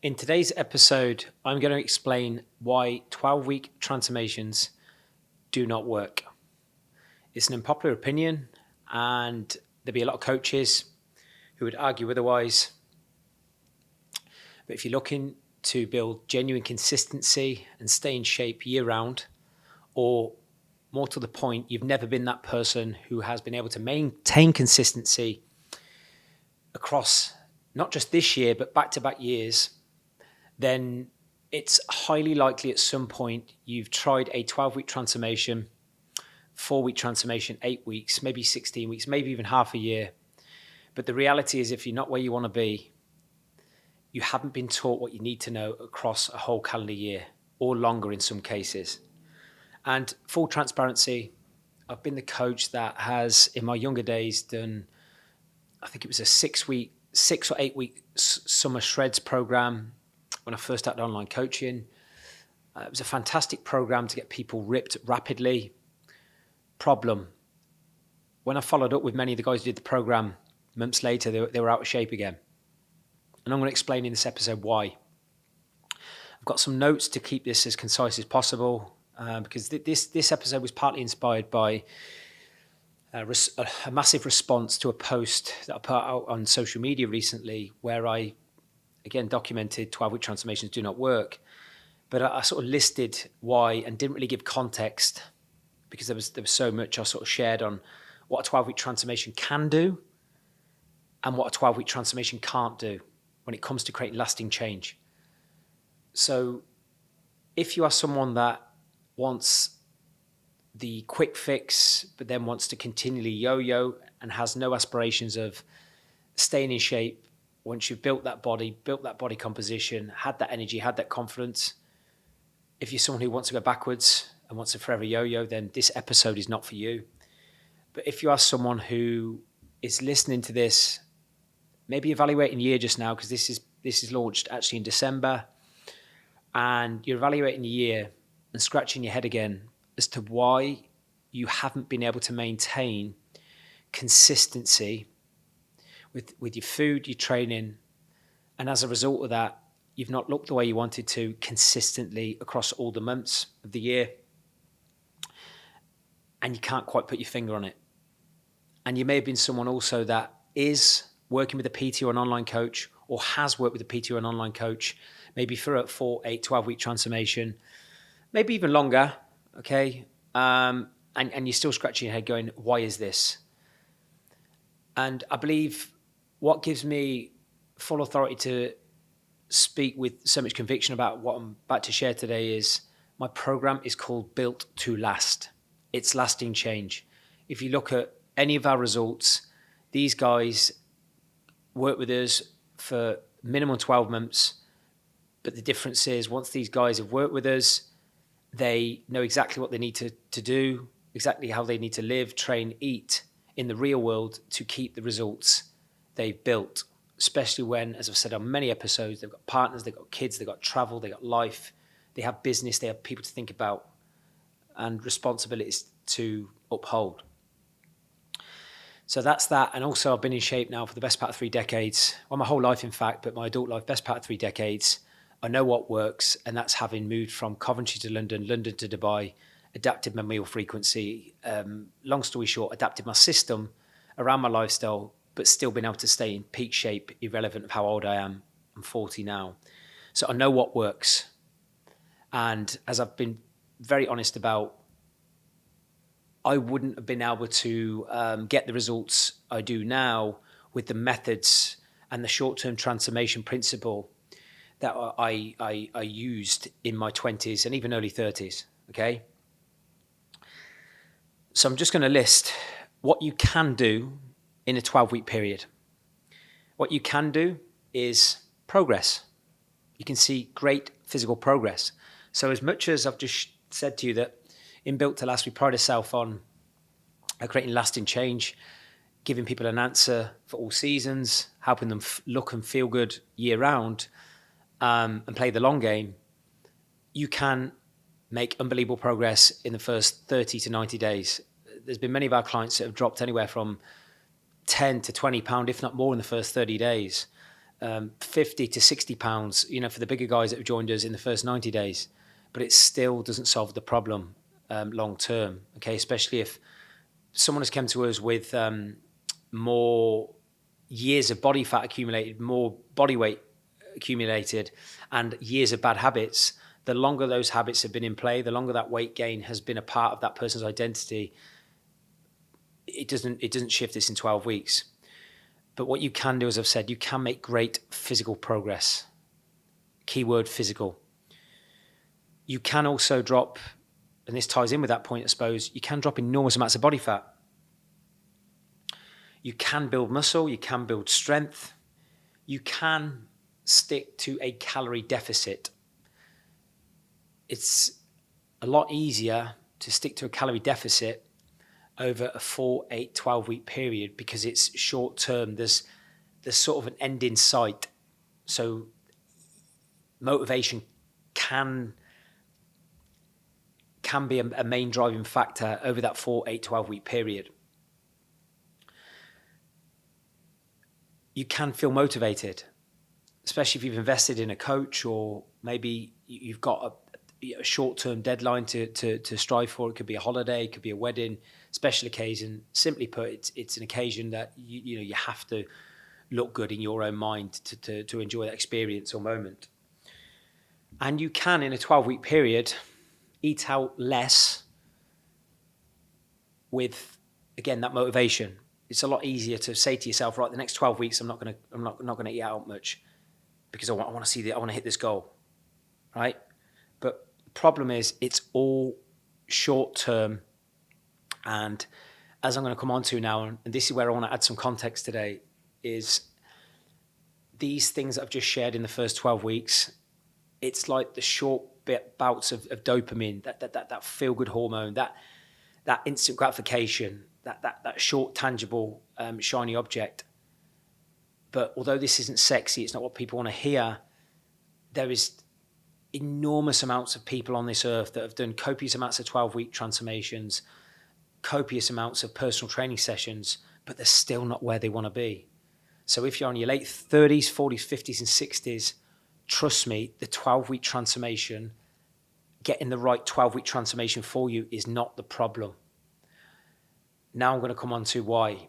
In today's episode, I'm going to explain why 12-week transformations do not work. It's an unpopular opinion, and there'll be a lot of coaches who would argue otherwise. But if you're looking to build genuine consistency and stay in shape year-round, or more to the point, you've never been that person who has been able to maintain consistency across not just this year, but back-to-back years, then it's highly likely at some point you've tried a 12-week transformation, 4-week transformation, 8 weeks, maybe 16 weeks, maybe even half a year. But the reality is, if you're not where you want to be, you haven't been taught what you need to know across a whole calendar year, or longer in some cases. And full transparency, I've been the coach that has, in my younger days, done, I think it was a 6 or 8 week summer shreds program when I first started online coaching. It was a fantastic program to get people ripped rapidly. Problem, when I followed up with many of the guys who did the program, months later, they were out of shape again. And I'm going to explain in this episode why. I've got some notes to keep this as concise as possible, because this episode was partly inspired by a massive response to a post that I put out on social media recently, where I, again, documented 12-week transformations do not work. But I sort of listed why and didn't really give context, because there was so much I sort of shared on what a 12-week transformation can do and what a 12-week transformation can't do when it comes to creating lasting change. So if you are someone that wants the quick fix, but then wants to continually yo-yo and has no aspirations of staying in shape, once you've built that body composition, had that energy, had that confidence, if you're someone who wants to go backwards and wants to forever yo-yo, then this episode is not for you. But if you are someone who is listening to this, maybe evaluating year just now, because this is launched actually in December, and you're evaluating the year and scratching your head again as to why you haven't been able to maintain consistency with your food, your training, and as a result of that, you've not looked the way you wanted to consistently across all the months of the year, and you can't quite put your finger on it. And you may have been someone also that is working with a PT or an online coach, or has worked with a PT or an online coach, maybe for a 4, 8, 12-week transformation, maybe even longer, okay? And you're still scratching your head going, why is this? And I believe what gives me full authority to speak with so much conviction about what I'm about to share today is my program is called Built to Last. It's lasting change. If you look at any of our results, these guys work with us for minimum 12 months. But the difference is, once these guys have worked with us, they know exactly what they need to do, exactly how they need to live, train, eat in the real world to keep the results they've built, especially when, as I've said on many episodes, they've got partners, they've got kids, they've got travel, they've got life, they have business, they have people to think about and responsibilities to uphold. So that's that. And also I've been in shape now for the best part of 3 decades. Well, my whole life, in fact, but my adult life, best part of 3 decades. I know what works, and that's having moved from Coventry to London, London to Dubai, adapted my meal frequency. Long story short, adapted my system around my lifestyle, but still been able to stay in peak shape, irrelevant of how old I am. I'm 40 now. So I know what works. And as I've been very honest about, I wouldn't have been able to get the results I do now with the methods and the short-term transformation principle that I used in my 20s and even early 30s, okay? So I'm just going to list what you can do in a 12-week period. What you can do is progress. You can see great physical progress. So as much as I've just said to you that in Built to Last, we pride ourselves on creating lasting change, giving people an answer for all seasons, helping them look and feel good year round, and play the long game, you can make unbelievable progress in the first 30 to 90 days. There's been many of our clients that have dropped anywhere from 10 to 20 pounds, if not more, in the first 30 days. 50 to 60 pounds, for the bigger guys that have joined us in the first 90 days. But it still doesn't solve the problem long term, okay? Especially if someone has come to us with more years of body fat accumulated, more body weight accumulated, and years of bad habits. The longer those habits have been in play, the longer that weight gain has been a part of that person's identity, it doesn't shift this in 12 weeks. But what you can do, as I've said, you can make great physical progress. Keyword physical. You can also drop, and this ties in with that point, I suppose, you can drop enormous amounts of body fat. You can build muscle, you can build strength, you can stick to a calorie deficit. It's a lot easier to stick to a calorie deficit over a 4, 8, 12-week period because it's short term. There's sort of an end in sight. So motivation can be a main driving factor over that 4, 8, 12-week period. You can feel motivated, especially if you've invested in a coach, or maybe you've got a short-term deadline to strive for. It could be a holiday, it could be a wedding, special occasion. Simply put, it's an occasion that you have to look good in your own mind to enjoy that experience or moment. And you can, in a 12-week period, eat out less with, again, that motivation. It's a lot easier to say to yourself, right, the next 12 weeks, I'm not going to eat out much because I want to hit this goal, right? But the problem is it's all short term. And as I'm going to come on to now, and this is where I want to add some context today, is these things that I've just shared in the first 12 weeks, it's like the short bouts of dopamine, that feel-good hormone, that instant gratification, that short, tangible, shiny object. But although this isn't sexy, it's not what people want to hear, there is enormous amounts of people on this earth that have done copious amounts of 12-week transformations, copious amounts of personal training sessions, but they're still not where they want to be. So if you're in your late 30s, 40s, 50s, and 60s, trust me, the 12-week transformation, getting the right 12-week transformation for you is not the problem. Now I'm going to come on to why.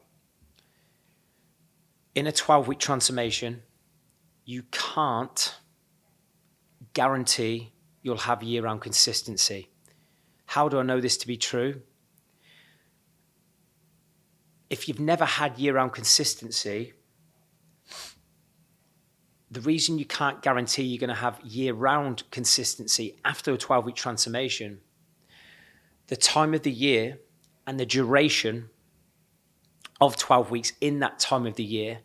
In a 12-week transformation, you can't guarantee you'll have year-round consistency. How do I know this to be true? If you've never had year-round consistency, the reason you can't guarantee you're going to have year-round consistency after a 12-week transformation, the time of the year and the duration of 12 weeks in that time of the year,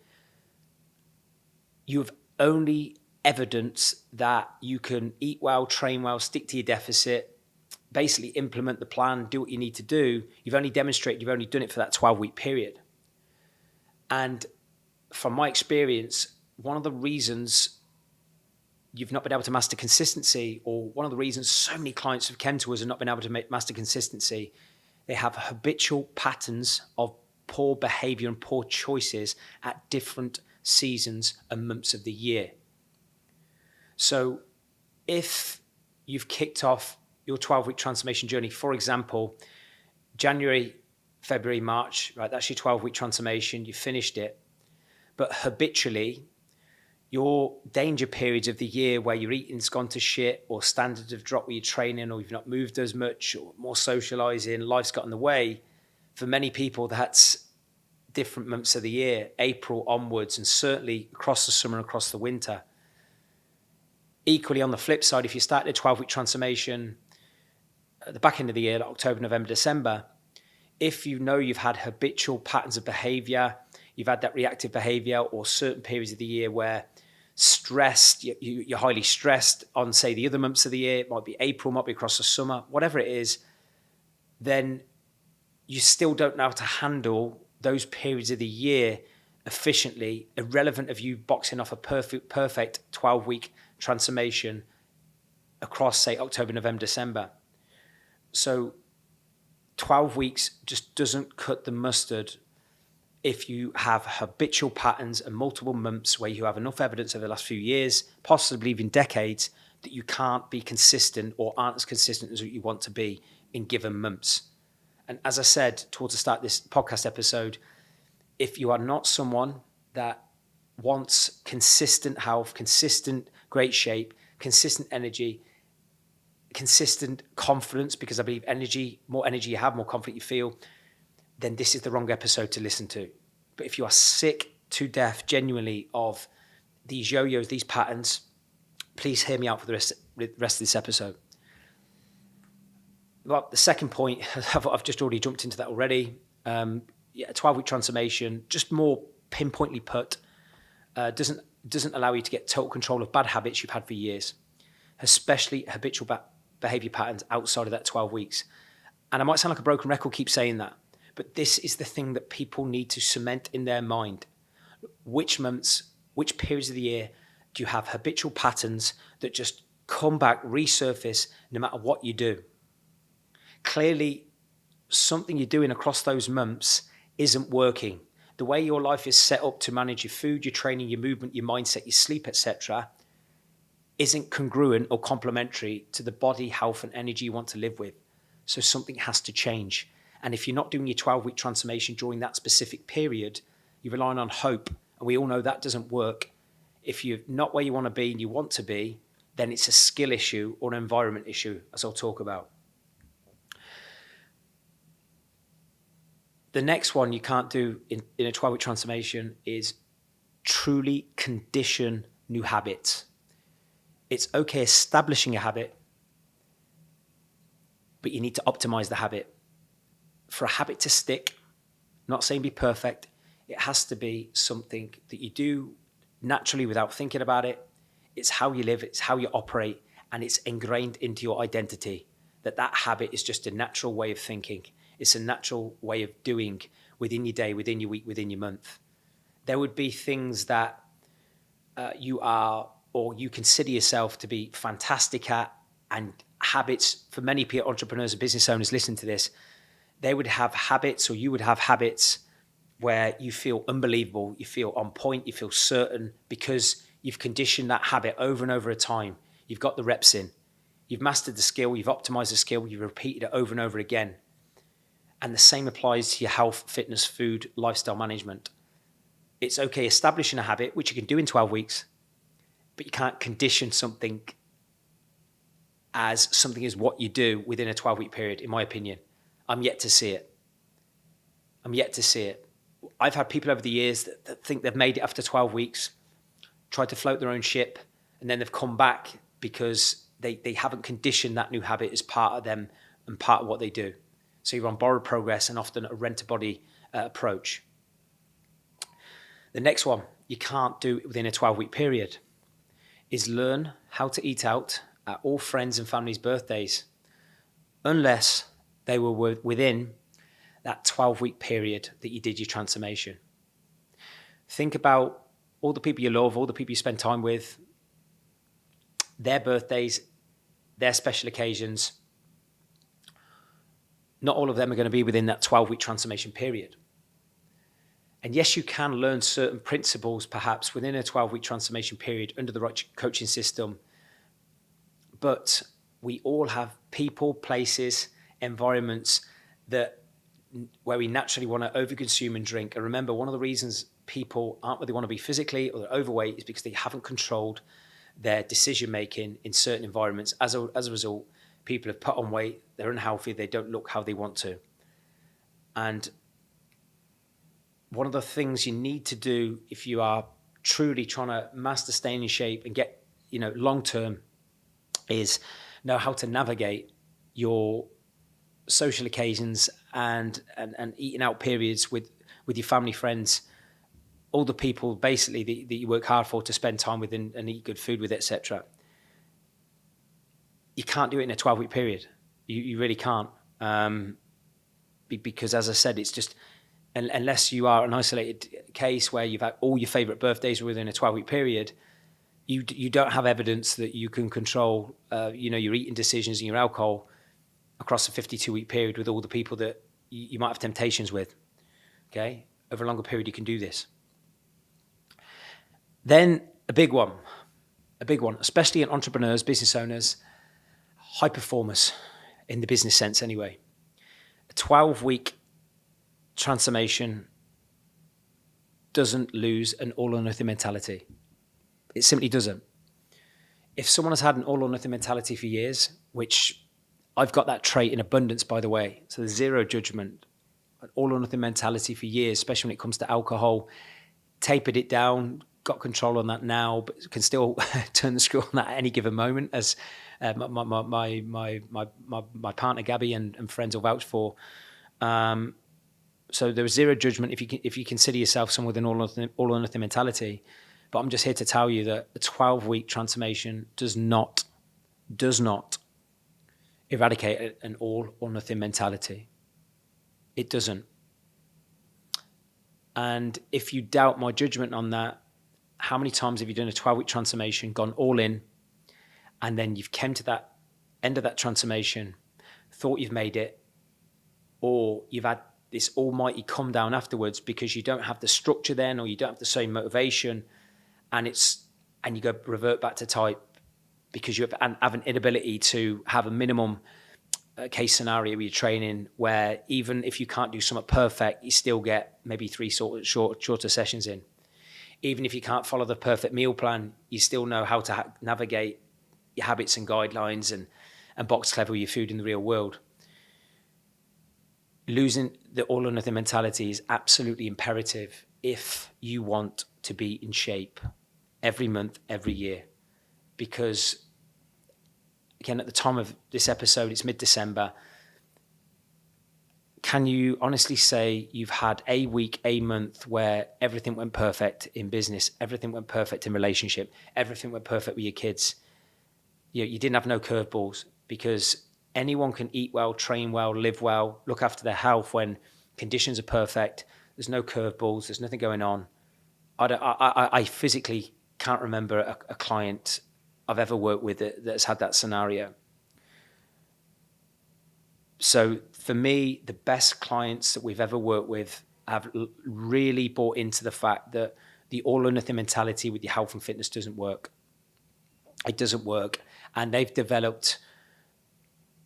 you have only evidence that you can eat well, train well, stick to your deficit, basically implement the plan, do what you need to do. You've only demonstrated, you've only done it for that 12-week period. And from my experience, one of the reasons you've not been able to master consistency, or one of the reasons so many clients have come to us and not been able to master consistency, they have habitual patterns of poor behavior and poor choices at different seasons and months of the year. So if you've kicked off your 12-week transformation journey, for example, January, February, March, right? That's your 12-week transformation. You finished it. But habitually, your danger periods of the year where your eating's gone to shit, or standards have dropped where you're training, or you've not moved as much, or more socializing, life's got in the way. For many people, that's different months of the year, April onwards, and certainly across the summer and across the winter. Equally, on the flip side, if you start a 12-week transformation at the back end of the year, like October, November, December, if you know you've had habitual patterns of behavior, you've had that reactive behavior, or certain periods of the year where stressed, you're highly stressed on, say, the other months of the year, it might be April, might be across the summer, whatever it is, then you still don't know how to handle those periods of the year efficiently, irrelevant of you boxing off a perfect 12-week transformation across, say, October, November, December. So 12 weeks just doesn't cut the mustard if you have habitual patterns and multiple months where you have enough evidence over the last few years, possibly even decades, that you can't be consistent or aren't as consistent as you want to be in given months. And as I said towards the start of this podcast episode, if you are not someone that wants consistent health, consistent great shape, consistent energy, consistent confidence, because I believe more energy you have, more confident you feel, then this is the wrong episode to listen to. But if you are sick to death genuinely of these yo-yos, these patterns, please hear me out for the rest of this episode. Well, the second point, I've just already jumped into that already. 12-week transformation, just more pinpointly put, doesn't allow you to get total control of bad habits you've had for years, especially habitual behavior patterns outside of that 12 weeks. And I might sound like a broken record, keep saying that, but this is the thing that people need to cement in their mind. Which months, which periods of the year do you have habitual patterns that just come back, resurface, no matter what you do? Clearly, something you're doing across those months isn't working. The way your life is set up to manage your food, your training, your movement, your mindset, your sleep, etc., isn't congruent or complementary to the body, health, and energy you want to live with. So something has to change. And if you're not doing your 12-week transformation during that specific period, you're relying on hope. And we all know that doesn't work. If you're not where you want to be and you want to be, then it's a skill issue or an environment issue, as I'll talk about. The next one you can't do in a 12-week transformation is truly condition new habits. It's okay establishing a habit, but you need to optimize the habit. For a habit to stick, not saying be perfect, it has to be something that you do naturally without thinking about it. It's how you live, it's how you operate, and it's ingrained into your identity. That habit is just a natural way of thinking. It's a natural way of doing within your day, within your week, within your month. There would be things that you are or you consider yourself to be fantastic at, and habits for many entrepreneurs and business owners listening to this, they would have habits, or you would have habits where you feel unbelievable, you feel on point, you feel certain, because you've conditioned that habit over and over a time. You've got the reps in. You've mastered the skill, you've optimized the skill, you've repeated it over and over again. And the same applies to your health, fitness, food, lifestyle management. It's okay establishing a habit, which you can do in 12 weeks, but you can't condition something as something is what you do within a 12-week period, in my opinion. I'm yet to see it. I've had people over the years that think they've made it after 12 weeks, tried to float their own ship, and then they've come back because they haven't conditioned that new habit as part of them and part of what they do. So you're on borrowed progress and often a rent-a-body approach. The next one you can't do within a 12-week period is learn how to eat out at all friends' and family's birthdays, unless they were within that 12-week period that you did your transformation. Think about all the people you love, all the people you spend time with, their birthdays, their special occasions. Not all of them are going to be within that 12-week transformation period. And yes, you can learn certain principles perhaps within a 12-week transformation period under the right coaching system. But we all have people, places, environments where we naturally want to overconsume and drink. And remember, one of the reasons people aren't where they want to be physically or they're overweight is because they haven't controlled their decision-making in certain environments. As a result, people have put on weight, they're unhealthy, they don't look how they want to. And one of the things you need to do if you are truly trying to master staying in shape and get, long-term, is know how to navigate your social occasions and eating out periods with your family, friends, all the people basically that you work hard for to spend time with and eat good food with, etc. You can't do it in a 12-week period. You really can't. Because as I said, it's just, unless you are an isolated case where you've had all your favorite birthdays within a 12-week period, you don't have evidence that you can control, your eating decisions and your alcohol across a 52-week period with all the people that you might have temptations with. Okay. over a longer period, you can do this. Then a big one, especially in entrepreneurs, business owners, high performers in the business sense anyway. A 12-week transformation doesn't lose an all or nothing mentality. It simply doesn't. If someone has had an all or nothing mentality for years, which I've got that trait in abundance, by the way, so there's zero judgment, an all or nothing mentality for years, especially when it comes to alcohol, tapered it down, got control on that now, but can still turn the screw on that at any given moment, as my partner Gabby and friends will vouch for. So there is zero judgment if you consider yourself someone with an all or nothing mentality. But I'm just here to tell you that a 12-week transformation does not eradicate an all or nothing mentality. It doesn't. And if you doubt my judgment on that, how many times have you done a 12-week transformation, gone all in, and then you've come to that end of that transformation, thought you've made it, or you've had this almighty come down afterwards because you don't have the structure then, or you don't have the same motivation, and you go revert back to type because you have an inability to have a minimum case scenario with your training, where even if you can't do something perfect, you still get maybe 3 shorter sessions in. Even if you can't follow the perfect meal plan, you still know how to navigate your habits and guidelines and box clever with your food in the real world. Losing the all or nothing mentality is absolutely imperative if you want to be in shape every month, every year. Because, again, at the time of this episode, it's mid-December. Can you honestly say you've had a week, a month where everything went perfect in business, everything went perfect in relationship, everything went perfect with your kids? You didn't have no curveballs, because anyone can eat well, train well, live well, look after their health when conditions are perfect. There's no curveballs. There's nothing going on. I physically can't remember a client I've ever worked with that's had that scenario. So for me, the best clients that we've ever worked with have really bought into the fact that the all or nothing mentality with your health and fitness doesn't work. It doesn't work. And they've developed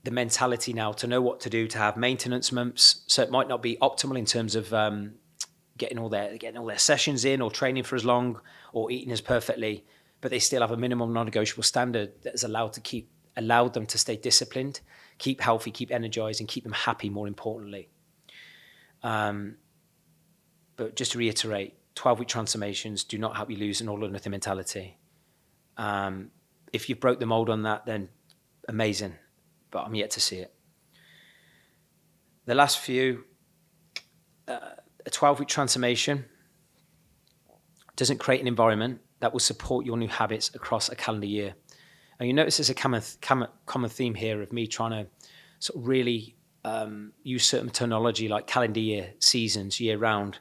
the mentality now to know what to do, to have maintenance months. So it might not be optimal in terms of getting all their sessions in, or training for as long, or eating as perfectly, but they still have a minimum non-negotiable standard that is allowed them to stay disciplined, keep healthy, keep energized, and keep them happy, more importantly. But just to reiterate, 12-week transformations do not help you lose an all or nothing mentality. If you've broke the mold on that, then amazing, but I'm yet to see it. The last few, a 12-week transformation doesn't create an environment that will support your new habits across a calendar year. And you notice there's a common theme here of me trying to sort of really use certain terminology like calendar year, seasons, year round,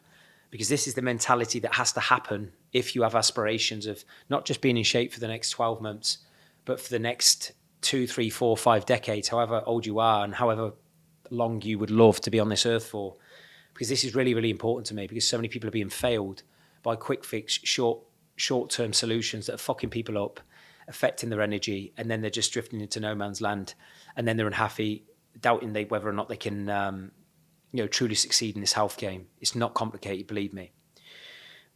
because this is the mentality that has to happen if you have aspirations of not just being in shape for the next 12 months, but for the next 2, 3, 4, 5 decades, however old you are and however long you would love to be on this earth for. Because this is really, really important to me, because so many people are being failed by quick fix, short-term solutions that are fucking people up, affecting their energy, and then they're just drifting into no man's land, and then they're unhappy, doubting whether or not they can truly succeed in this health game. It's not complicated, believe me.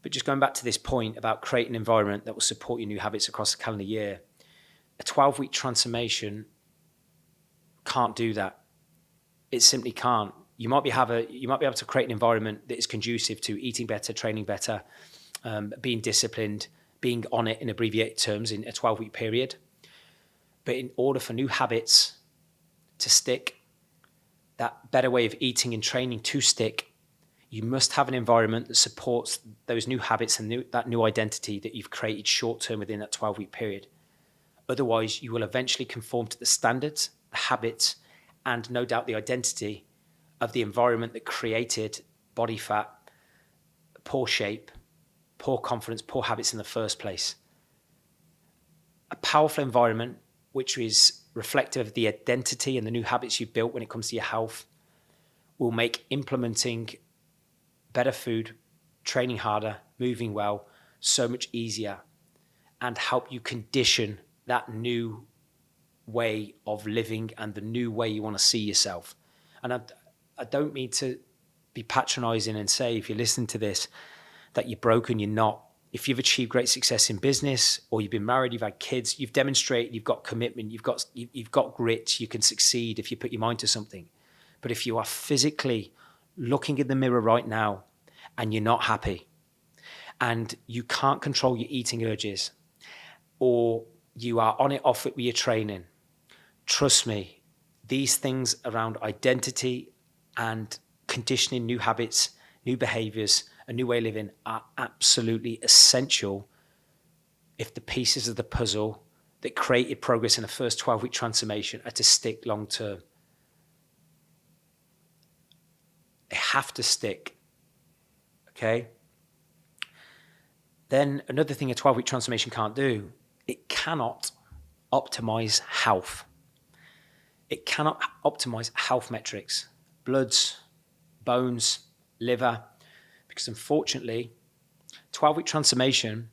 But just going back to this point about creating an environment that will support your new habits across the calendar year, a 12-week transformation can't do that. It simply can't. You might be able to create an environment that is conducive to eating better, training better, being disciplined, being on it in abbreviated terms in a 12-week period. But in order for new habits to stick, that better way of eating and training to stick, you must have an environment that supports those new habits and that new identity that you've created short-term within that 12-week period. Otherwise, you will eventually conform to the standards, the habits, and no doubt the identity of the environment that created body fat, poor shape, poor confidence, poor habits in the first place. A powerful environment, which is reflective of the identity and the new habits you've built when it comes to your health, will make implementing better food, training harder, moving well, so much easier, and help you condition that new way of living and the new way you want to see yourself. And I don't mean to be patronizing and say, if you're listening to this, that you're broken. You're not. If you've achieved great success in business, or you've been married, you've had kids, you've demonstrated you've got commitment, you've got grit, you can succeed if you put your mind to something. But if you are physically looking in the mirror right now and you're not happy, and you can't control your eating urges, or you are on it, off it with your training, trust me, these things around identity and conditioning new habits, new behaviors, a new way of living are absolutely essential if the pieces of the puzzle that created progress in the first 12-week transformation are to stick long term. They have to stick. Okay? Then another thing a 12-week transformation can't do, it cannot optimize health. It cannot optimize health metrics, bloods, bones, liver, because unfortunately, 12-week transformation,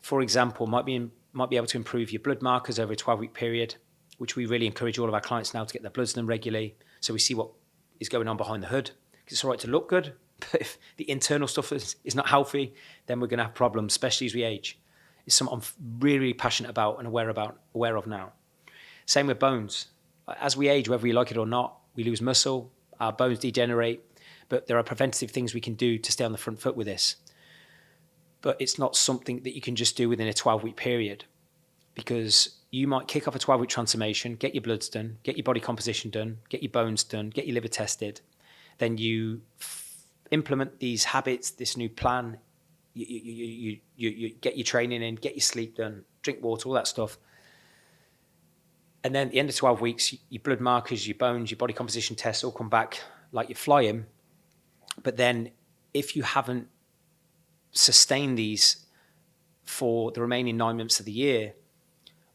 for example, might be able to improve your blood markers over a 12-week period, which we really encourage all of our clients now to get their bloods done regularly, so we see what is going on behind the hood. Because it's all right to look good, but if the internal stuff is not healthy, then we're going to have problems, especially as we age. It's something I'm really, really passionate about and aware of now. Same with bones. As we age, whether we like it or not, we lose muscle, our bones degenerate, but there are preventative things we can do to stay on the front foot with this. But it's not something that you can just do within a 12-week period, because you might kick off a 12-week transformation, get your bloods done, get your body composition done, get your bones done, get your liver tested. Then you implement these habits, this new plan. You get your training in, get your sleep done, drink water, all that stuff. And then at the end of 12 weeks, your blood markers, your bones, your body composition tests all come back like you're flying. But then if you haven't sustained these for the remaining 9 months of the year,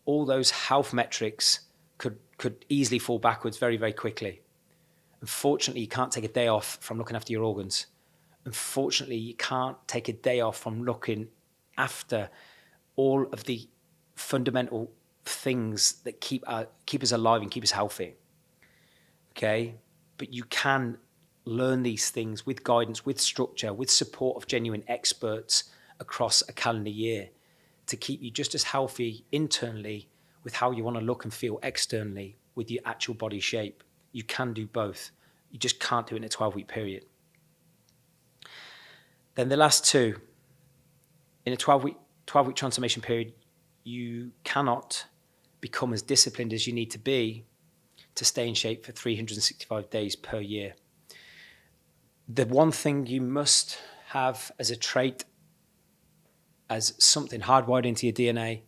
all those health metrics could easily fall backwards very, very quickly. Unfortunately, you can't take a day off from looking after your organs. Unfortunately, you can't take a day off from looking after all of the fundamental things that keep us alive and keep us healthy. Okay? But you can learn these things with guidance, with structure, with support of genuine experts across a calendar year to keep you just as healthy internally with how you want to look and feel externally with your actual body shape. You can do both. You just can't do it in a 12-week period. Then the last two, in a 12-week transformation period, you cannot become as disciplined as you need to be to stay in shape for 365 days per year. The one thing you must have as a trait, as something hardwired into your DNA,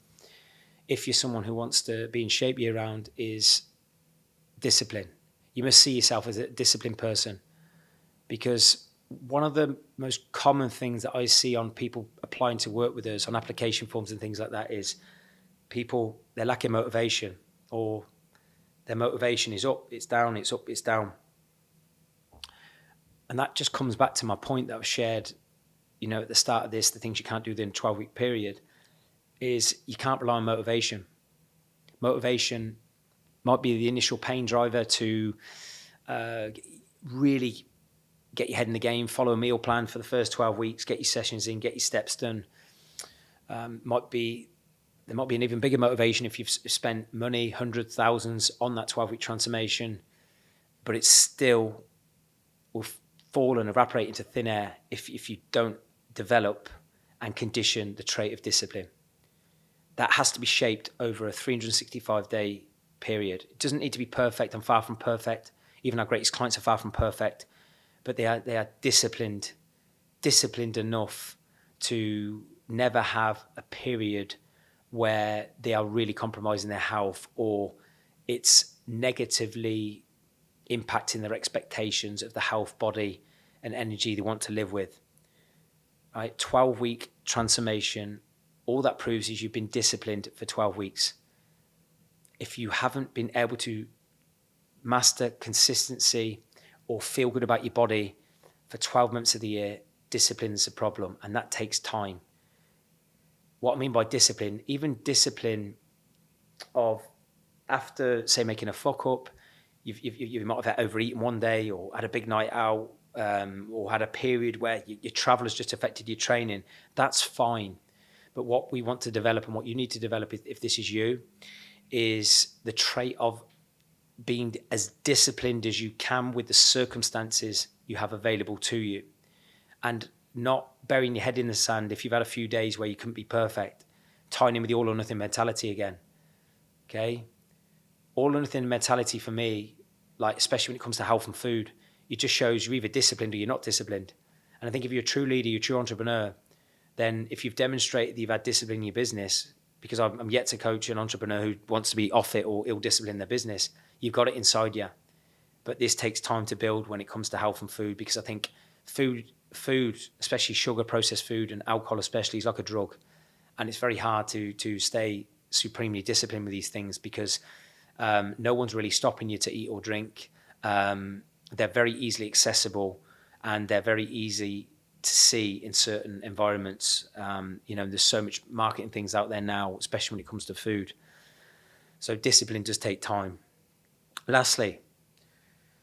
if you're someone who wants to be in shape year round, is discipline. You must see yourself as a disciplined person, because one of the most common things that I see on people applying to work with us on application forms and things like that is people, they're lacking motivation, or their motivation is up, it's down, it's up, it's down. And that just comes back to my point that I've shared, at the start of this, the things you can't do within a 12-week period, is you can't rely on motivation. Motivation might be the initial pain driver to really get your head in the game, follow a meal plan for the first 12 weeks, get your sessions in, get your steps done. There might be an even bigger motivation if you've spent money, hundreds, thousands on that 12-week transformation, but it still will fall and evaporate into thin air if you don't develop and condition the trait of discipline. That has to be shaped over a 365-day period. It doesn't need to be perfect. I'm far from perfect. Even our greatest clients are far from perfect, but they are disciplined enough to never have a period where they are really compromising their health or it's negatively impacting their expectations of the health, body, and energy they want to live with. Right? 12-week transformation, all that proves is you've been disciplined for 12 weeks. If you haven't been able to master consistency or feel good about your body for 12 months of the year, discipline is a problem, and that takes time. What I mean by discipline, even discipline of after, say, making a fuck up, you might have overeaten one day or had a big night out, or had a period where your travel has just affected your training. That's fine. But what we want to develop and what you need to develop, if this is you, is the trait of being as disciplined as you can with the circumstances you have available to you, and not burying your head in the sand if you've had a few days where you couldn't be perfect, tying in with the all or nothing mentality again. Okay? All or nothing mentality for me, like especially when it comes to health and food, it just shows you're either disciplined or you're not disciplined. And I think if you're a true leader, you're a true entrepreneur, then if you've demonstrated that you've had discipline in your business, because I'm yet to coach an entrepreneur who wants to be off it or ill-disciplined in their business, you've got it inside you. But this takes time to build when it comes to health and food, because I think food, especially sugar, processed food, and alcohol especially, is like a drug. And it's very hard to stay supremely disciplined with these things, because no one's really stopping you to eat or drink. They're very easily accessible, and they're very easy to see in certain environments. There's so much marketing things out there now, especially when it comes to food. So discipline does take time. Lastly,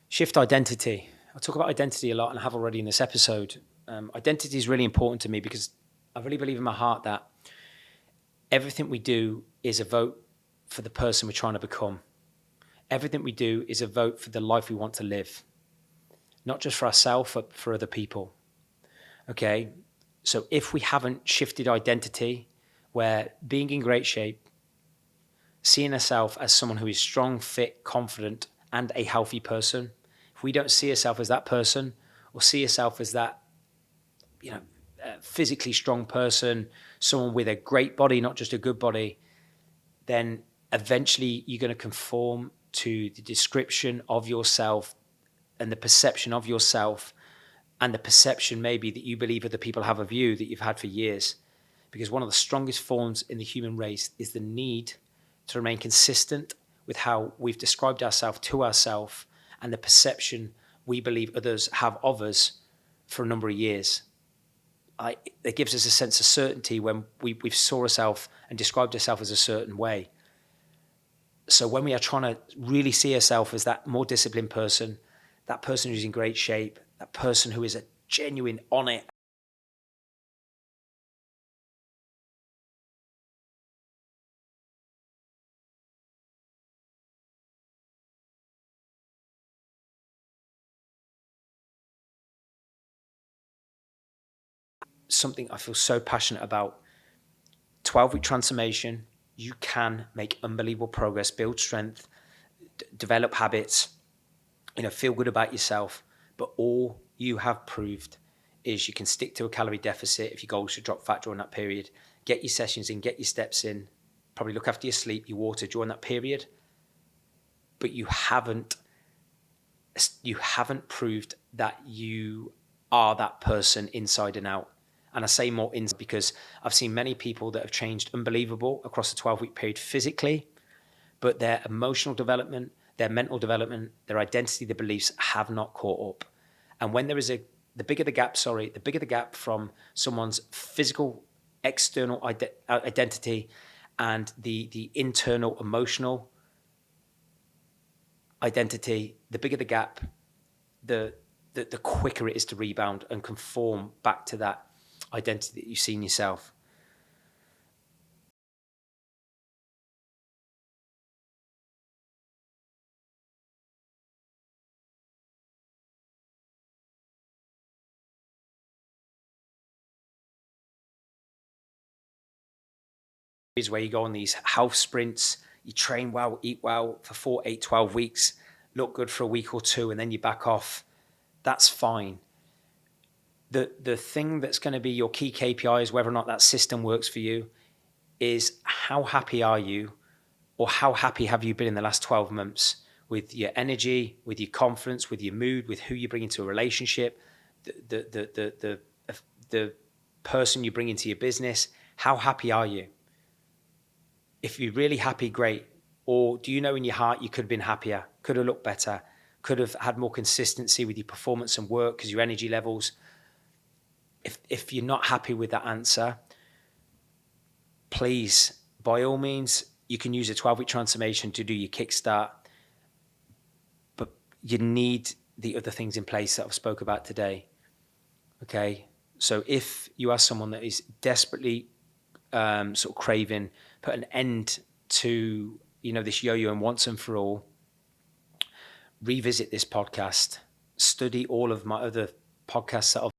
shift identity. I talk about identity a lot, and I have already in this episode. Identity is really important to me, because I really believe in my heart that everything we do is a vote for the person we're trying to become. Everything we do is a vote for the life we want to live, not just for ourselves, but for other people. Okay, so if we haven't shifted identity, where being in great shape, seeing ourselves as someone who is strong, fit, confident, and a healthy person, if we don't see ourselves as that person, or see ourselves as that, physically strong person, someone with a great body, not just a good body, then eventually you're going to conform to the description of yourself and the perception of yourself, and the perception maybe that you believe other people have of you that you've had for years. Because one of the strongest forms in the human race is the need to remain consistent with how we've described ourselves to ourselves and the perception we believe others have of us for a number of years. It gives us a sense of certainty when we've saw ourselves and described ourselves as a certain way. So when we are trying to really see ourselves as that more disciplined person, that person who's in great shape, that person who is a genuine on it, something I feel so passionate about. 12-week transformation, you can make unbelievable progress, build strength, develop habits, feel good about yourself. But all you have proved is you can stick to a calorie deficit if your goal is to drop fat during that period, get your sessions in, get your steps in, probably look after your sleep, your water during that period. But you haven't proved that you are that person inside and out. And I say more inside because I've seen many people that have changed unbelievable across a 12-week period physically, but their emotional development, their mental development, their identity, their beliefs have not caught up. And when there is the bigger the gap from someone's physical, external identity and the internal emotional identity, the bigger the gap, the quicker it is to rebound and conform back to that identity that you've seen yourself. Is where you go on these health sprints, you train well, eat well for 4, 8, 12 weeks, look good for a week or two, and then you back off. That's fine. The thing that's going to be your key KPI is whether or not that system works for you, is how happy are you, or how happy have you been in the last 12 months with your energy, with your confidence, with your mood, with who you bring into a relationship, the person you bring into your business. How happy are you? If you're really happy, great. Or do you know in your heart you could have been happier, could have looked better, could have had more consistency with your performance and work because your energy levels. If you're not happy with that answer, please, by all means, you can use a 12-week transformation to do your kickstart, but you need the other things in place that I've spoke about today. Okay, so if you are someone that is desperately sort of craving, put an end to this yo-yo and once and for all, revisit this podcast, study all of my other podcasts that I've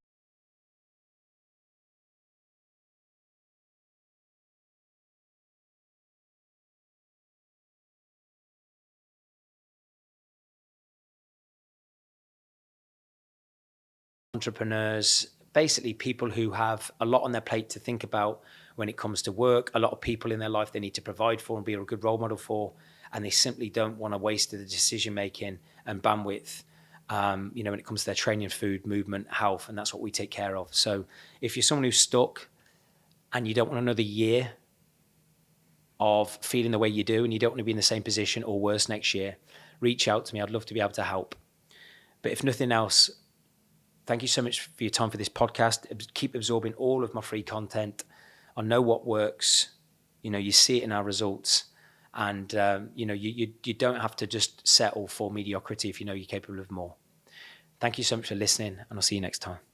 entrepreneurs, basically people who have a lot on their plate to think about when it comes to work, a lot of people in their life they need to provide for and be a good role model for, and they simply don't want to waste the decision making and bandwidth when it comes to their training, food, movement, health, and that's what we take care of. So if you're someone who's stuck and you don't want another year of feeling the way you do and you don't want to be in the same position or worse next year, reach out to me. I'd love to be able to help. But if nothing else, thank you so much for your time for this podcast. Keep absorbing all of my free content. I know what works. You see it in our results. And, you don't have to just settle for mediocrity if you know you're capable of more. Thank you so much for listening, and I'll see you next time.